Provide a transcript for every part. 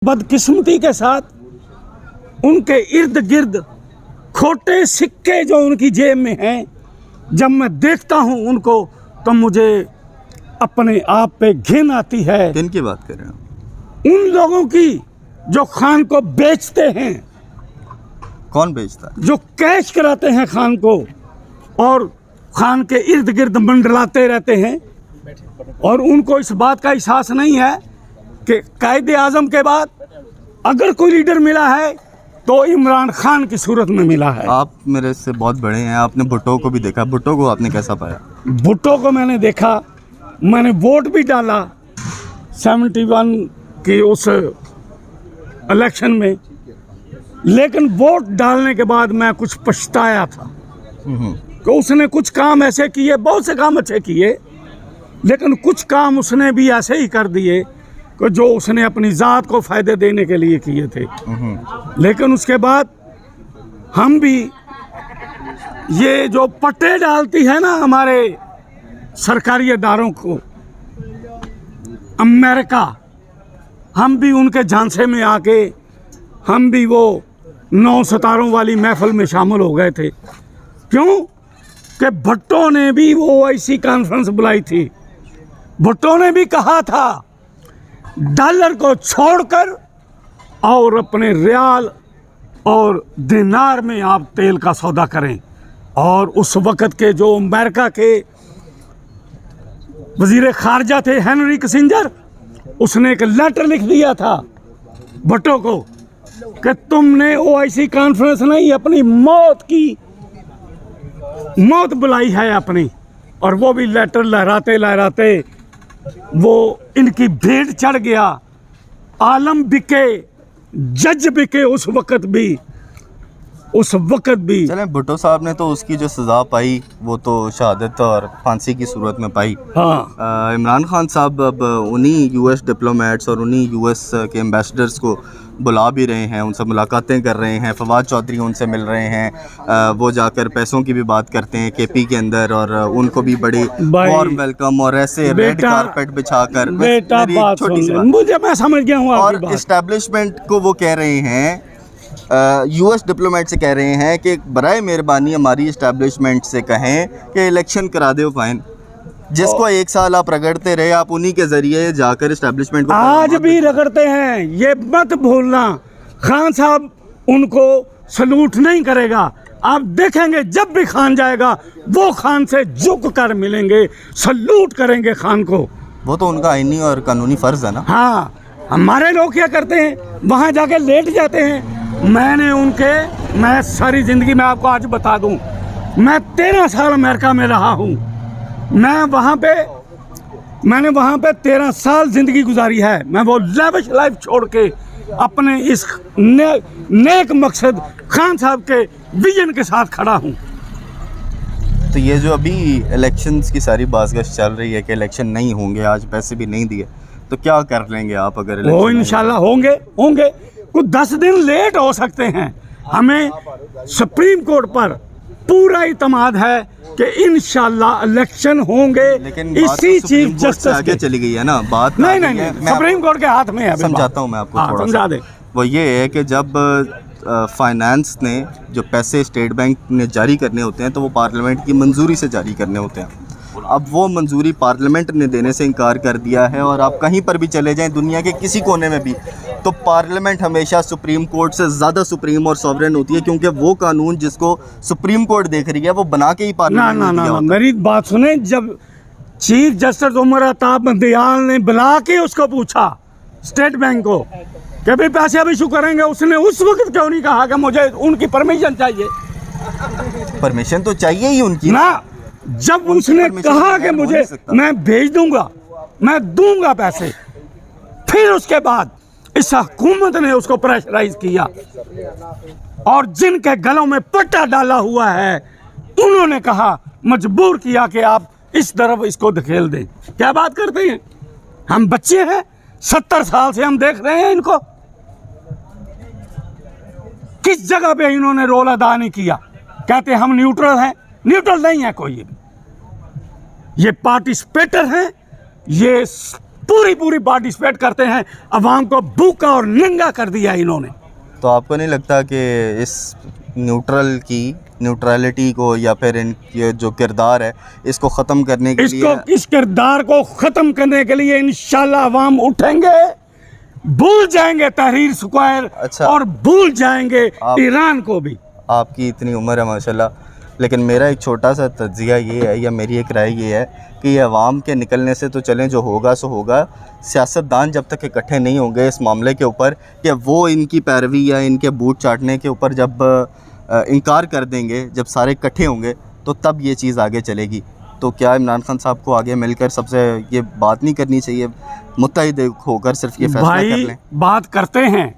बदकिस्मती के साथ उनके इर्द गिर्द खोटे सिक्के जो उनकी जेब में हैं, जब मैं देखता हूं उनको तो मुझे अपने आप पे घिन आती है। किन की बात कर रहे हैं? उन लोगों की जो खान को बेचते हैं। कौन बेचता है? जो कैश कराते हैं खान को और खान के इर्द गिर्द मंडलाते रहते हैं, और उनको इस बात का एहसास नहीं है कि कायदे आजम के बाद अगर कोई लीडर मिला है तो इमरान खान की सूरत में मिला है। आप मेरे से बहुत बड़े हैं, आपने भुट्टो को भी देखा, भुट्टो को आपने कैसा पाया? भुट्टो को मैंने देखा, मैंने वोट भी डाला 71 की उस इलेक्शन में, लेकिन वोट डालने के बाद मैं कुछ पछताया था कि उसने कुछ काम ऐसे किए, बहुत से काम अच्छे किए, लेकिन कुछ काम उसने भी ऐसे ही कर दिए कि जो उसने अपनी ज़ात को फ़ायदे देने के लिए किए थे। लेकिन उसके बाद हम भी ये जो पट्टे डालती है ना हमारे सरकारी इदारों को अमेरिका, हम भी उनके झांसे में आके हम भी वो 9 सितारों वाली महफिल में शामिल हो गए थे। क्यों कि भुट्टो ने भी वो ऐसी कॉन्फ्रेंस बुलाई थी। भुट्टो ने भी कहा था डॉलर को छोड़कर और अपने रियाल और दिनार में आप तेल का सौदा करें। और उस वक़्त के जो अमेरिका के वज़ीर ख़ारजा थे हेनरी किसिंजर, उसने एक लेटर लिख दिया था भुट्टो को कि तुमने ओआईसी कॉन्फ्रेंस नहीं, अपनी मौत बुलाई है अपनी। और वो भी लेटर लहराते लहराते वो इनकी भीड़ चढ़ गया। आलम बिके, जज बिके उस वक़्त भी। चलें, भुट्टो साहब ने तो उसकी जो सज़ा पाई वो तो शहादत और फांसी की सूरत में पाई। हाँ। इमरान खान साहब अब उन्हीं यूएस डिप्लोमेट्स और उन्हीं यूएस के एम्बेसडर्स को बुला भी रहे हैं, उनसे मुलाकातें कर रहे हैं। फवाद चौधरी उनसे मिल रहे हैं, वो जाकर पैसों की भी बात करते हैं केपी के अंदर, और उनको भी बड़ी वार्म वेलकम और ऐसे रेड कारपेट बिछाकर। छोटी सी मुझे, मैं समझ गया हूँ। और इस्टेब्लिशमेंट को वो कह रहे हैं, यूएस डिप्लोमेट से कह रहे हैं कि बराए मेहरबानी हमारी इस्टेब्लिशमेंट से कहें कि इलेक्शन करा दो फाइन। जिसको 1 साल आप रगड़ते रहे, आप उन्हीं के जरिए जाकर इस्टेब्लिशमेंट को आज भी रगड़ते हैं, ये मत भूलना। खान साहब उनको सलूट नहीं करेगा। आप देखेंगे जब भी खान जाएगा वो खान से झुक कर मिलेंगे, सलूट करेंगे खान को। वो तो उनका आईनी और कानूनी फर्ज है ना। हाँ, हमारे लोग क्या करते हैं, वहाँ जाके लेट जाते हैं। मैं सारी ज़िंदगी में आपको आज बता दूं, मैं 13 साल अमेरिका में रहा हूं। मैंने वहाँ पे 13 साल ज़िंदगी गुजारी है। मैं वो लेविश लाइफ छोड़ के अपने इस नेक मकसद खान साहब के विजन के साथ खड़ा हूँ। तो ये जो अभी इलेक्शंस की सारी बाज़गश चल रही है कि इलेक्शन नहीं होंगे, आज पैसे भी नहीं दिए, तो क्या कर लेंगे आप अगर वो इंशाल्लाह होंगे। कुछ 10 दिन लेट हो सकते हैं। हमें सुप्रीम कोर्ट पर पूरा इत्मीनान है कि इंशाल्लाह इलेक्शन होंगे। लेकिन इसी चीफ जस्टिस आगे चली गई है ना बात। नहीं, सुप्रीम कोर्ट के हाथ में है। समझाता हूँ मैं आपको, थोड़ा समझा दे। वो ये है कि जब फाइनेंस ने जो पैसे स्टेट बैंक ने जारी करने होते हैं तो वो पार्लियामेंट की मंजूरी से जारी करने होते हैं। अब वो मंजूरी पार्लियामेंट ने देने से इनकार कर दिया है, और आप कहीं पर भी चले जाएं दुनिया के किसी कोने में भी, तो पार्लियामेंट हमेशा सुप्रीम कोर्ट से ज़्यादा सुप्रीम और सॉवरेन होती है, क्योंकि वो कानून जिसको सुप्रीम कोर्ट देख रही है वो बना के ही पार्लियामेंट ना, मेरी बात सुने। जब चीफ जस्टिस उमर अताब बंदियाल ने बुला के उसको पूछा स्टेट बैंक को कि भाई पैसे अब इशू करेंगे, उसने उस वक्त क्यों नहीं कहा कि मुझे उनकी परमिशन चाहिए? परमिशन तो चाहिए ही उनकी ना। जब उसने कहा कि मुझे, मैं भेज दूंगा, मैं दूंगा पैसे, फिर उसके बाद इस हुकूमत ने उसको प्रेशराइज किया और जिनके गलों में पट्टा डाला हुआ है उन्होंने कहा, मजबूर किया कि आप इस तरफ इसको धकेल दें। क्या बात करते हैं? हम बच्चे हैं, 70 साल से हम देख रहे हैं इनको। किस जगह पे इन्होंने रोल अदा नहीं किया। कहते हम न्यूट्रल हैं, न्यूट्रल नहीं है कोई। ये पार्टिसिपेटर हैं, ये पूरी पूरी पार्टिसिपेट करते हैं। अवाम को भूखा और नंगा कर दिया इन्होंने। तो आपको नहीं लगता कि इस न्यूट्रलिटी को या फिर इनके जो किरदार है इसको ख़त्म करने के लिए, इस किरदार को ख़त्म करने के लिए इंशाल्लाह अवाम उठेंगे, भूल जाएंगे तहरीर स्क्वायर, अच्छा। और भूल जाएंगे ईरान को भी। आपकी इतनी उम्र है माशाल्लाह, लेकिन मेरा एक छोटा सा तज्जिया ये है या मेरी एक राय ये है कि ये अवाम के निकलने से तो चलें, जो होगा सो होगा। सियासतदान जब तक इकट्ठे नहीं होंगे इस मामले के ऊपर, या वो इनकी पैरवी या इनके बूट चाटने के ऊपर जब इनकार कर देंगे, जब सारे इकट्ठे होंगे तो तब ये चीज़ आगे चलेगी। तो क्या इमरान खान साहब को आगे मिलकर सबसे ये बात नहीं करनी चाहिए, मुत्तहिद होकर सिर्फ ये फैसला कर लें? बात करते हैं,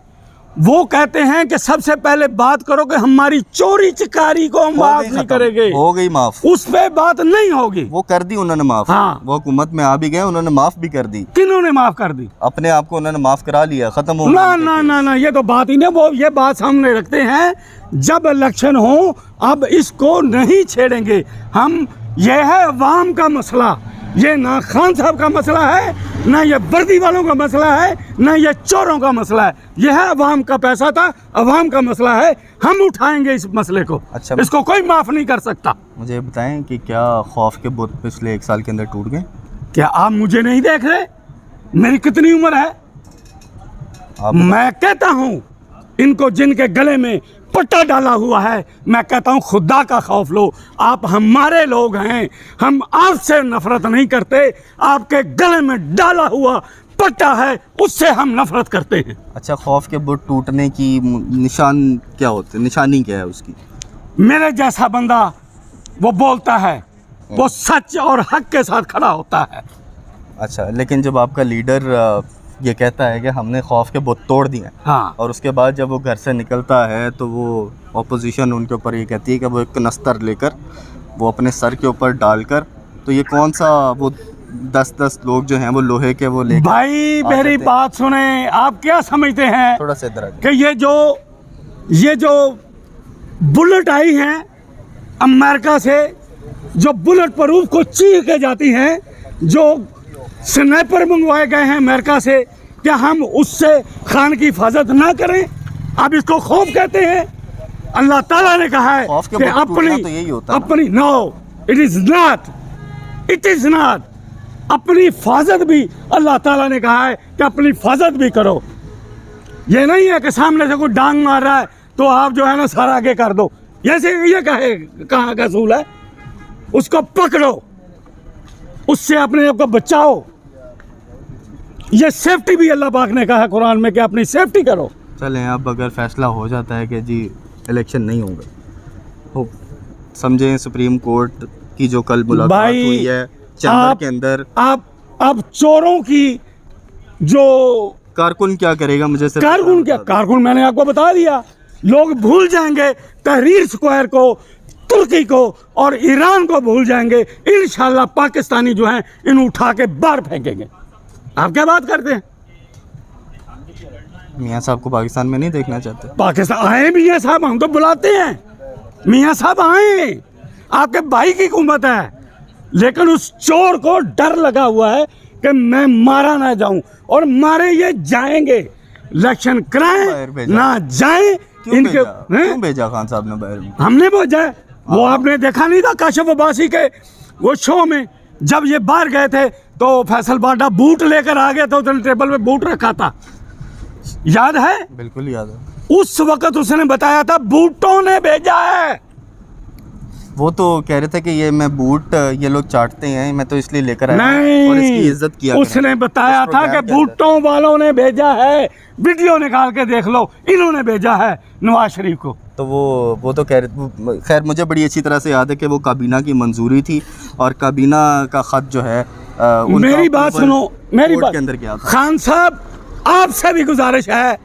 वो कहते हैं कि सबसे पहले बात करो कि हमारी चोरी चिकारी को हम माफ नहीं करेंगे। हो गई माफ, उस पे बात नहीं होगी। वो कर दी उन्होंने माफ। हाँ। वो हुकूमत में आ भी गए, उन्होंने माफ भी कर दी। किन्होंने माफ कर दी? अपने आप को उन्होंने माफ करा लिया, खत्म हो ना ना ना ना, ये तो बात ही नहीं। वो ये बात सामने रखते हैं जब इलेक्शन हो, अब इसको नहीं छेड़ेंगे हम। ये है अवाम का मसला, ये ना खान साहब का मसला है, ना ये वर्दी वालों का मसला है, ना ये चोरों का मसला है। यह है अवाम का पैसा था, अवाम का मसला है, हम उठाएंगे इस मसले को। अच्छा, इसको कोई माफ नहीं कर सकता। मुझे बताएं कि क्या खौफ के बुत पिछले 1 साल के अंदर टूट गए? क्या आप मुझे नहीं देख रहे? मेरी कितनी उम्र है? मैं कहता हूँ इनको जिनके गले में पट्टा डाला हुआ है, मैं कहता हूँ खुदा का खौफ लो। आप हमारे लोग हैं, हम आपसे नफरत नहीं करते। आपके गले में डाला हुआ पट्टा है, उससे हम नफरत करते हैं। अच्छा, खौफ के बुत टूटने की निशान क्या होते, निशानी क्या है उसकी? मेरे जैसा बंदा वो बोलता है, वो सच और हक के साथ खड़ा होता है। अच्छा, लेकिन जब आपका लीडर ये कहता है कि हमने खौफ के बुत तोड़ दिए, हाँ, और उसके बाद जब वो घर से निकलता है तो वो ऑपोजिशन उनके ऊपर ये कहती है कि वो एक कनस्तर लेकर वो अपने सर के ऊपर डालकर, तो ये कौन सा वो 10-10 लोग जो हैं वो लोहे के वो लेकर भाई मेरी बात सुने। आप क्या समझते हैं थोड़ा सा इधर आ जाइए। कि ये जो बुलेट आई हैं अमेरिका से, जो बुलेट प्रूफ को चीर के जाती हैं, जो स्नाइपर मंगवाए गए हैं अमेरिका से, क्या हम उससे खान की हिफाजत ना करें? अब इसको खौफ कहते हैं। अल्लाह ताला ने कहा है खौफ के कि बुत टूटना तो यही होता है ना? अपनी नो, इट इज नॉट अपनी हिफाजत भी अल्लाह ताला ने कहा है कि अपनी हिफाजत भी करो। ये नहीं है कि सामने से कोई डांग मार रहा है तो आप जो है ना सारा आगे कर दो। ये कहाँ का असूल है? उसको पकड़ो, उससे अपने आप को बचाओ। ये सेफ्टी भी अल्लाह पाक ने कहा है कुरान में कि अपनी सेफ्टी करो। चलें, अब अगर फैसला हो जाता है कि जी इलेक्शन नहीं होगा, हो समझें सुप्रीम कोर्ट की जो कल मुलाकात हुई है चैम्बर के अंदर, आप चोरों की जो कारकुन क्या करेगा? मुझे सिर्फ कारकुन क्या, कारकुन मैंने आपको बता दिया। लोग भूल जाएंगे तहरीर स्क्वायर को, तुर्की को और ईरान को भूल जाएंगे। इंशाल्लाह पाकिस्तानी जो हैं इन उठा के बाहर फेंकेंगे। आप क्या बात करते हैं? मियाँ साहब को पाकिस्तान में नहीं देखना चाहते? पाकिस्तान आए मियाँ साहब, हम तो बुलाते हैं। मियाँ साहब आए, आपके भाई की हुकूमत है, लेकिन उस चोर को डर लगा हुआ है कि मैं मारा ना जाऊं, और मारे ये जाएंगे। इलेक्शन कराएं ना जाएं, क्यों भेजा खान साहब ने बाहर? हमने भेजा है। वो आपने देखा नहीं था काशिफ अब्बासी के वो शो में, जब ये बाहर गए थे तो फैसल बाटा बूट लेकर आ गया था, उसने टेबल पे बूट रखा था, याद है? बिल्कुल याद है। उस वक्त उसने बताया था बूटों ने भेजा है। वो तो कह रहे थे कि ये मैं बूट ये लोग चाटते हैं, मैं तो इसलिए लेकर आया नहीं, और इसकी इज्जत किया। उसने बताया था कि बूटों वालों ने भेजा है। वीडियो निकाल के देख लो, इन्होंने भेजा है नवाज शरीफ को। तो वो तो कह रहे, खैर मुझे बड़ी अच्छी तरह से याद है कि वो काबीना की मंजूरी थी, और काबीना का खत जो है मेरी बात सुनो, मेरी बात के अंदर क्या था? खान साहब आपसे भी गुजारिश है,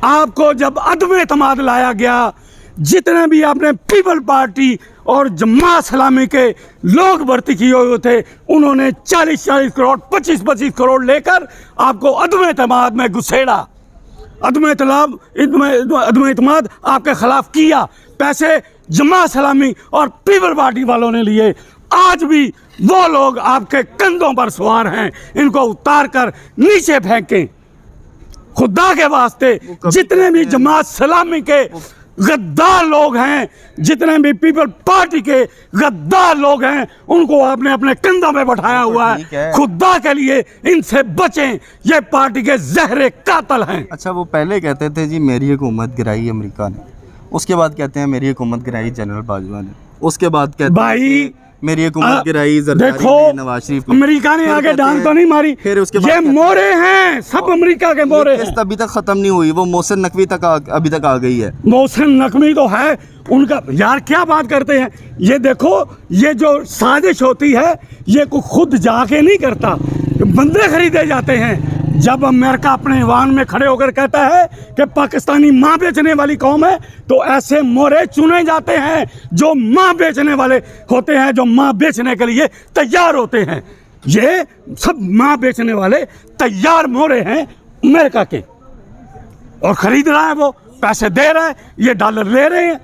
आपको जब अदम एतमाद लाया गया, जितने भी आपने पीपल पार्टी और जमात इस्लामी के लोग भर्ती किए हुए थे, उन्होंने 40-40 करोड़ 25-25 करोड़ लेकर आपको अदम एतमाद में घुसेड़ा। अदम एतमाद आपके खिलाफ किया। पैसे जमात इस्लामी और पीपल पार्टी वालों ने लिए। आज भी वो लोग आपके कंधों पर सवार हैं, इनको उतार कर नीचे फेंकें। खुदा के वास्ते जितने भी जमात सलामी के गद्दार लोग हैं, जितने भी पीपल पार्टी के गद्दार लोग हैं, उनको आपने अपने कंधों में बैठाया हुआ है। खुदा के लिए इनसे बचें, ये पार्टी के जहरे कातल हैं। अच्छा, वो पहले कहते थे जी मेरी हुकूमत गिराई अमेरिका ने, उसके बाद कहते हैं मेरी हुकूमत गिराई जनरल बाजवा ने, उसके बाद कहते भाई हैं मेरी हुकूमत गिराई देखो, नवाज शरीफ ने। अमेरिका ने आगे डांग तो नहीं मारी, फिर उसके बाद ये मोरे हैं, सब अमेरिका के मोरे हैं। अभी तक खत्म नहीं हुई, वो मोहसिन नकवी तक अभी तक आ गई है। मोहसिन नकवी तो है उनका, यार क्या बात करते हैं। ये देखो, ये जो साजिश होती है ये कोई खुद जाके नहीं करता, बंदे खरीदे जाते हैं। जब अमेरिका अपने ईवान में खड़े होकर कहता है कि पाकिस्तानी माँ बेचने वाली कौम है, तो ऐसे मोरे चुने जाते हैं जो माँ बेचने वाले होते हैं, जो माँ बेचने के लिए तैयार होते हैं। ये सब माँ बेचने वाले तैयार मोरे हैं अमेरिका के, और खरीद रहा है, वो पैसे दे रहा है, ये डॉलर ले रहे हैं।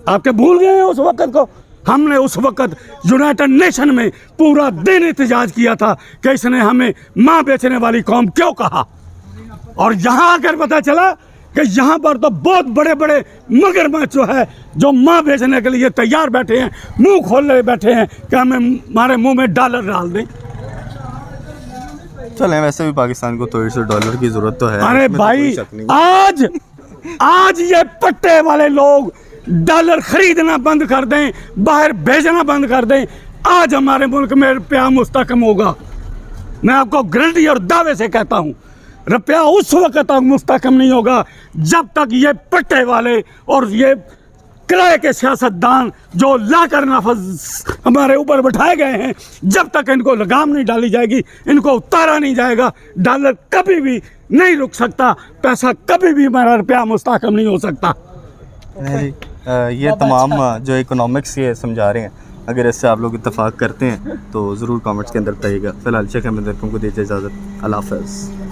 आपके भूल गए हैं उस वक्त को? हमने उस वक्त यूनाइटेड नेशन में पूरा दिन एहतजाज किया था कि इसने हमें माँ बेचने वाली कौम क्यों कहा, और यहाँ आकर पता चला कि यहाँ पर तो बहुत बड़े बड़े मगरमच्छ जो है, जो माँ बेचने के लिए तैयार बैठे हैं, मुंह खोले बैठे हैं कि हमें हमारे मुंह में डॉलर डाल दें। चलें, वैसे भी पाकिस्तान को थोड़ी सी डॉलर की जरूरत तो है। अरे भाई, आज ये पट्टे वाले लोग डॉलर खरीदना बंद कर दें, बाहर भेजना बंद कर दें, आज हमारे मुल्क में रुपया मुस्तकम होगा। मैं आपको गारंटी और दावे से कहता हूँ, रुपया उस वक्त तक मुस्तकम नहीं होगा जब तक ये पट्टे वाले और ये किराए के सियासतदान जो लाकर नाफज हमारे ऊपर बैठाए गए हैं, जब तक इनको लगाम नहीं डाली जाएगी, इनको उतारा नहीं जाएगा, डॉलर कभी भी नहीं रुक सकता, पैसा कभी भी हमारा रुपया मुस्तकम नहीं हो सकता। ये तमाम जो इकोनॉमिक्स ये समझा रहे हैं, अगर इससे आप लोग इत्तेफाक करते हैं तो ज़रूर कमेंट्स के अंदर बताइएगा। फ़िलहाल शेख अहमद को दीजिए इजाज़त। अल्लाह हाफ़िज़।